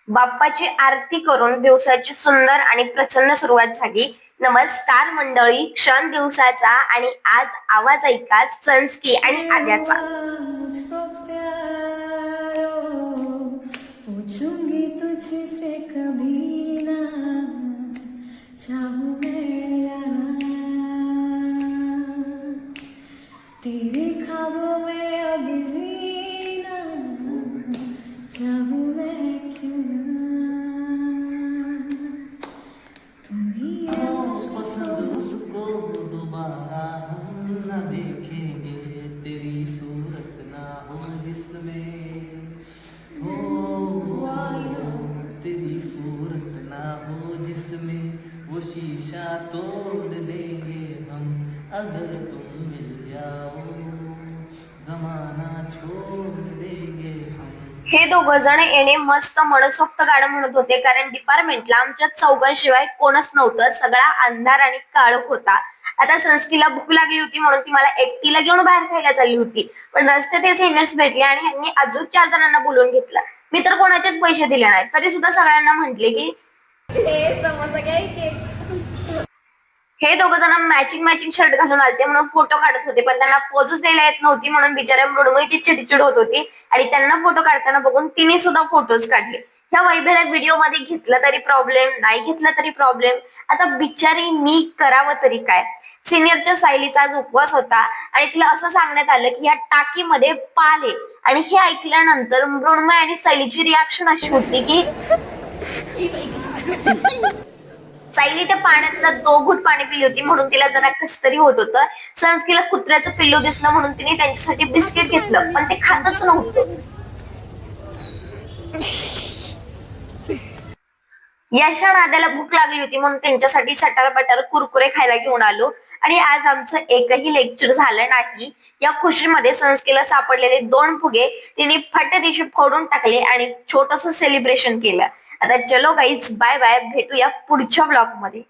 बाप्पाची आरती करून दिवसाची सुंदर आणि प्रसन्न सुरुवात झाली. नमस्कार मंडळी, क्षण दिवसाचा आणि आज आवाज ऐका संस्की आणि आद्याचा. मुझको प्यारो पूछूंगी तुझसे कभी ना चाहूं मैं या ना तेरे ख्वाबों में अब जीना चाहूं मैं क्यों ना तुम ही पसंद उसको दोबारा हम न देखेंगे, तेरी सूरत ना हो जिसमें हो, तेरी सूरत ना हो जिसमें वो शीशा तोड़ देंगे हम अगर तुम मिल जाओ, जमाना छोड़ देंगे हम. हे दोघ जण येणे मस्त मनसोक्त गाणं म्हणत होते, कारण डिपार्टमेंटला आमच्या चौघांशिवाय कोणच नव्हतं. सगळा अंधार आणि काळोख होता. आता संस्कीला भूक लागली होती म्हणून ती मला एकटीला घेऊन बाहेर खायला चालली होती, पण रस्ते ते सिनियर्स भेटले आणि यांनी अजून 4 जणांना बोलवून घेतलं. मी तर कोणाचेच पैसे दिले नाहीत, तरी सुद्धा सगळ्यांना म्हटले की हे दोघ जण मॅचिंग शर्ट घालून आलते म्हणून फोटो काढत होते, पण त्यांना पोजच द्यायला येत नव्हती म्हणून बिचाऱ्या मृण्मयीची चिडचिड होत होती आणि त्यांना फोटो काढताना बघून तिने सुद्धा फोटोज काढले. ह्या वैभ्याला व्हिडिओ मध्ये घेतला तरी प्रॉब्लेम, नाही घेतला तरी प्रॉब्लेम. आता बिचारी मी करावं तरी काय. सिनियरच्या सायलीचा आज उपवास होता आणि तिला असं सांगण्यात आलं की या टाकीमध्ये पाल आहे, आणि हे ऐकल्यानंतर मृण्मय आणि सायलीची रिॲक्शन अशी होती की सायली त्या पाण्यातलं 2 घूट पाणी पिली होती म्हणून तिला जरा कसतरी होत होतं. संस्कीला कुत्र्याचं पिल्लू दिसलं म्हणून तिने त्यांच्यासाठी बिस्किट घेतलं, पण ते खातच नव्हतं. यशा नाद्याला भूक लागली होती म्हणून त्यांच्यासाठी सटारपटार कुरकुरे खायला घेऊन आलो, आणि आज आमचं एकही लेक्चर झालं नाही. या खुशीमध्ये संस्कीला सापडलेले 2 फुगे तिने फटादिशी फोडून टाकले आणि छोटस सेलिब्रेशन केलं. आता चलो गाईज, बाय बाय, भेटूया पुढच्या ब्लॉग मध्ये.